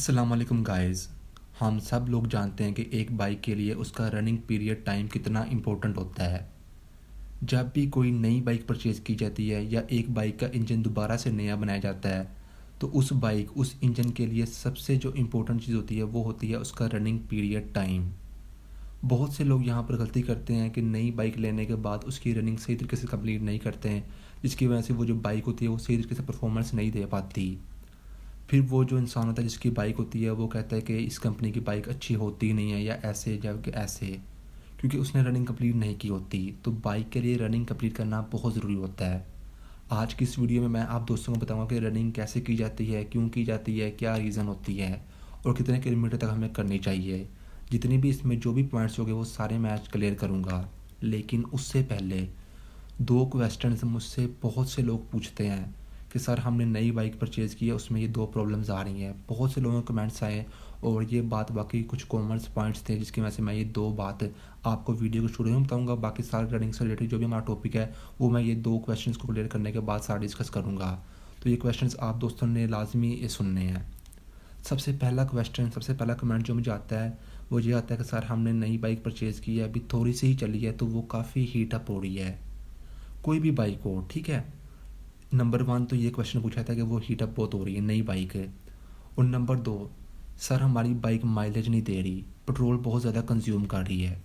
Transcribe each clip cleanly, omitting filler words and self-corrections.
अस्सलाम वालेकुम गाइस। हम सब लोग जानते हैं कि एक बाइक के लिए उसका रनिंग पीरियड टाइम कितना इम्पोर्टेंट होता है। जब भी कोई नई बाइक परचेज़ की जाती है या एक बाइक का इंजन दोबारा से नया बनाया जाता है, तो उस इंजन के लिए सबसे जो इम्पोर्टेंट चीज़ होती है वो होती है उसका रनिंग पीरियड टाइम। बहुत से लोग यहाँ पर गलती करते हैं कि नई बाइक लेने के बाद उसकी रनिंग सही तरीके से कंप्लीट नहीं करते हैं, जिसकी वजह से वो जो बाइक होती है वो सही तरीके से परफॉर्मेंस नहीं दे पाती। फिर वो जो इंसान होता है जिसकी बाइक होती है वो कहता है कि इस कंपनी की बाइक अच्छी होती ही नहीं है या ऐसे जबकि ऐसे, क्योंकि उसने रनिंग कंप्लीट नहीं की होती। तो बाइक के लिए रनिंग कंप्लीट करना बहुत ज़रूरी होता है। आज की इस वीडियो में मैं आप दोस्तों को बताऊंगा कि रनिंग कैसे की जाती है, क्यों की जाती है, क्या रीज़न होती है और कितने किलोमीटर तक हमें करनी चाहिए। जितनी भी इसमें जो भी पॉइंट्स होंगे वो सारे मैं आज क्लियर करूँगा। लेकिन उससे पहले दो क्वेश्चंस मुझसे बहुत से लोग पूछते हैं कि सर हमने नई बाइक परचेज़ की है, उसमें ये दो प्रॉब्लम्स आ रही हैं। बहुत से लोगों के कमेंट्स आए और ये बात वाकई कुछ कॉमर्स पॉइंट्स थे जिसकी वजह से मैं ये दो बात आपको वीडियो के शुरू में बताऊंगा। बाकी सारे रनिंग से रिलेटेड जो भी हमारा टॉपिक है वो मैं ये दो क्वेश्चंस को क्लियर करने के बाद सारा डिस्कस करूँगा। तो ये क्वेश्चंस आप दोस्तों ने लाजमी सुनने हैं। सबसे पहला कमेंट जो मुझे आता है वो ये आता है कि सर हमने नई बाइक परचेज़ की है, अभी थोड़ी सी ही चली है तो वो काफ़ी हीट अप हो रही है। कोई भी बाइक हो, ठीक है। नंबर 1 तो ये क्वेश्चन पूछा था कि वो हीट अप बहुत हो रही है नई बाइक है। और नंबर 2, सर हमारी बाइक माइलेज नहीं दे रही, पेट्रोल बहुत ज़्यादा कंज्यूम कर रही है।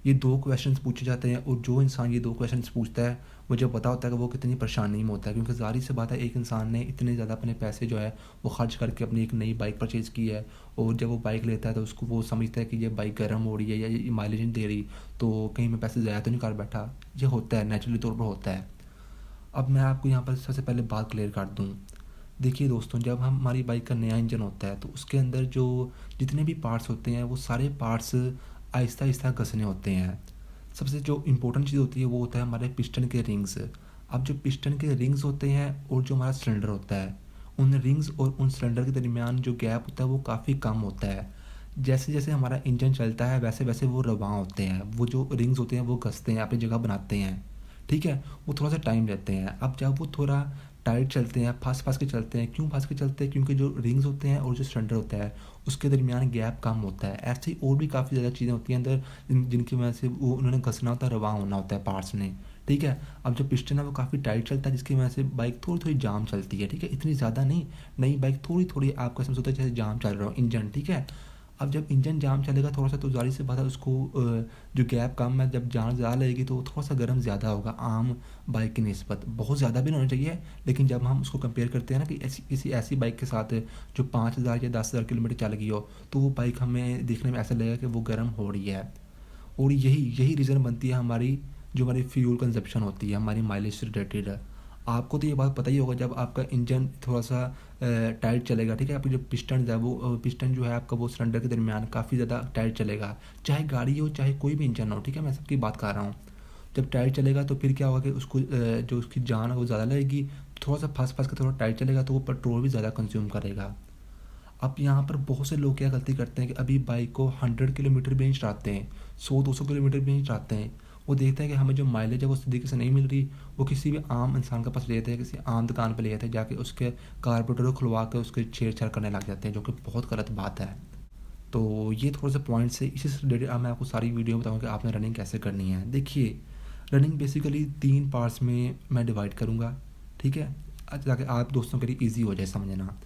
ये दो क्वेश्चंस पूछे जाते हैं और जो इंसान ये दो क्वेश्चंस पूछता है मुझे पता होता है कि वो कितनी परेशानी में होता है, क्योंकि ज़ाहिर सी बात है एक इंसान ने इतने ज़्यादा अपने पैसे जो है वो खर्च करके अपनी एक नई बाइक परचेज़ की है और जब वो बाइक लेता है तो उसको वो समझता है कि ये बाइक गर्म हो रही है या ये माइलेज नहीं दे रही, तो कहीं मैं पैसे ज़्यादा तो नहीं कर बैठा। ये होता है, नेचुरली तौर पर होता है। अब मैं आपको यहाँ पर सबसे पहले बात क्लियर कर दूँ। देखिए दोस्तों, जब हमारी बाइक का नया इंजन होता है तो उसके अंदर जो जितने भी पार्ट्स होते हैं वो सारे पार्ट्स आहिस्ता आहिस्ता घसने होते हैं। सबसे जो इम्पोर्टेंट चीज़ होती है वो होता है हमारे पिस्टन के रिंग्स। अब जो पिस्टन के रिंग्स होते हैं और जो हमारा सिलेंडर होता है, उन रिंग्स और उन सिलेंडर के दरमियान जो गैप होता है वो काफ़ी कम होता है। जैसे जैसे हमारा इंजन चलता है वैसे वैसे वो रवां होते हैं, वो जो रिंग्स होते हैं वो घसते हैं, अपनी जगह बनाते हैं, ठीक है। वो थोड़ा सा टाइम लेते हैं। अब जब वो थोड़ा टाइट चलते हैं, फंस के चलते हैं, क्यों फंस के चलते हैं? क्योंकि जो रिंग्स होते हैं और जो सिलेंडर होता है उसके दरमियान गैप कम होता है। ऐसे ही और भी काफ़ी ज़्यादा चीज़ें होती हैं अंदर जिनकी वजह से वो उन्होंने घसना होता है, रवां होना होता है पार्ट्स ने, ठीक है। अब जो पिस्टन है वो काफ़ी टाइट चलता है जिसकी वजह से बाइक थोड़ी थोड़ी जाम चलती है, ठीक है। इतनी ज़्यादा नहीं, नई बाइक थोड़ी थोड़ी आपको समझ होता है जैसे जाम चल रहा हो इंजन, ठीक है। अब जब इंजन जाम चलेगा थोड़ा सा तो ज़ाहिर सी बात है उसको जो गैप कम है, जब जान ज़्यादा लगेगी तो थोड़ा सा गर्म ज़्यादा होगा आम बाइक की निस्बत। बहुत ज़्यादा भी नहीं होना चाहिए, लेकिन जब हम उसको कंपेयर करते हैं ना कि किसी ऐसी बाइक के साथ जो 5,000 या 10,000 किलोमीटर चल गई हो, तो वो बाइक हमें देखने में ऐसा लगेगा कि वो गर्म हो रही है। और यही यही रीज़न बनती है हमारी जो हमारी फ्यूल कंजप्शन होती है हमारी माइलेज से रिलेटेड है। आपको तो ये बात पता ही होगा, जब आपका इंजन थोड़ा सा टाइट चलेगा, ठीक है, आपकी जो पिस्टन है वो पिस्टन जो है आपका वो सिलेंडर के दरमियान काफ़ी ज़्यादा टाइट चलेगा, चाहे गाड़ी हो चाहे कोई भी इंजन हो, ठीक है, मैं सबकी बात कर रहा हूँ। जब टाइट चलेगा तो फिर क्या होगा कि उसको जो उसकी जान है वो ज़्यादा लगेगी। थोड़ा सा फंस के थोड़ा टाइट चलेगा तो वो पेट्रोल भी ज़्यादा कंज्यूम करेगा। अब यहाँ पर बहुत से लोग क्या गलती करते हैं कि अभी बाइक को 100 किलोमीटर भी नहीं चलाते हैं, 100-200 किलोमीटर भी नहीं चलाते हैं। वो देखते हैं कि हमें जो माइलेज है वो तरीके से नहीं मिल रही, वो किसी भी आम इंसान के पास ले जाते हैं, किसी आम दुकान पर ले जाते हैं, जाके उसके कार्बोरेटर को खुलवा के उसके छेड़छाड़ करने लग जाते हैं, जो कि बहुत गलत बात है। तो ये थोड़े से पॉइंट्स है, इसी से रिलेटेड अब मैं आपको सारी वीडियो बताऊँगा कि आपने रनिंग कैसे करनी है। देखिए, रनिंग बेसिकली 3 पार्ट्स में मैं डिवाइड करूँगा, ठीक है, ताकि आप दोस्तों के लिए ईजी हो जाए समझना।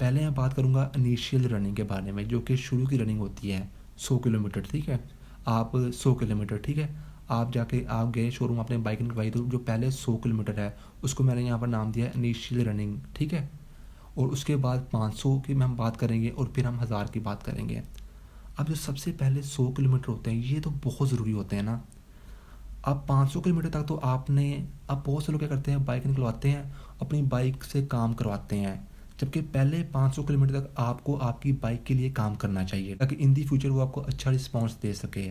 पहले मैं बात करूँगा इनिशियल रनिंग के बारे में, जो कि शुरू की रनिंग होती है 100 किलोमीटर, ठीक है। आप 100 किलोमीटर, ठीक है, आप गए शोरूम, आपने बाइक निकलवाई, तो जो पहले 100 किलोमीटर है उसको मैंने यहाँ पर नाम दिया इनिशियल रनिंग, ठीक है। और उसके बाद 500 की हम बात करेंगे और फिर हम 1000 की बात करेंगे। अब जो सबसे पहले 100 किलोमीटर होते हैं ये तो बहुत ज़रूरी होते हैं ना। अब 500 किलोमीटर तक तो आपने, अब बहुत से लोग क्या करते हैं बाइक निकलवाते हैं, अपनी बाइक से काम करवाते हैं, जबकि पहले 500 किलोमीटर तक आपको आपकी बाइक के लिए काम करना चाहिए ताकि इन दी फ्यूचर वो आपको अच्छा रिस्पॉन्स दे सके।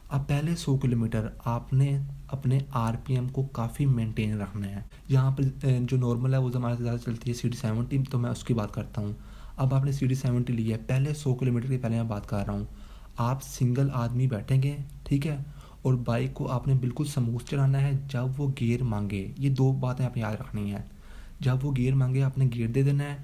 अब पहले 100 किलोमीटर आपने अपने आरपीएम को काफ़ी मेंटेन रखना है। यहाँ पर जो नॉर्मल है वो हमारे से ज़्यादा चलती है CD70, तो मैं उसकी बात करता हूँ। अब आपने CD70 ली है, पहले 100 किलोमीटर की पहले मैं बात कर रहा हूँ। आप सिंगल आदमी बैठेंगे, ठीक है, और बाइक को आपने बिल्कुल स्मूथ चलाना है। जब वो गियर मांगे, ये 2 बातें आप याद रखनी है, जब वो गियर मांगे आपने गियर दे देना है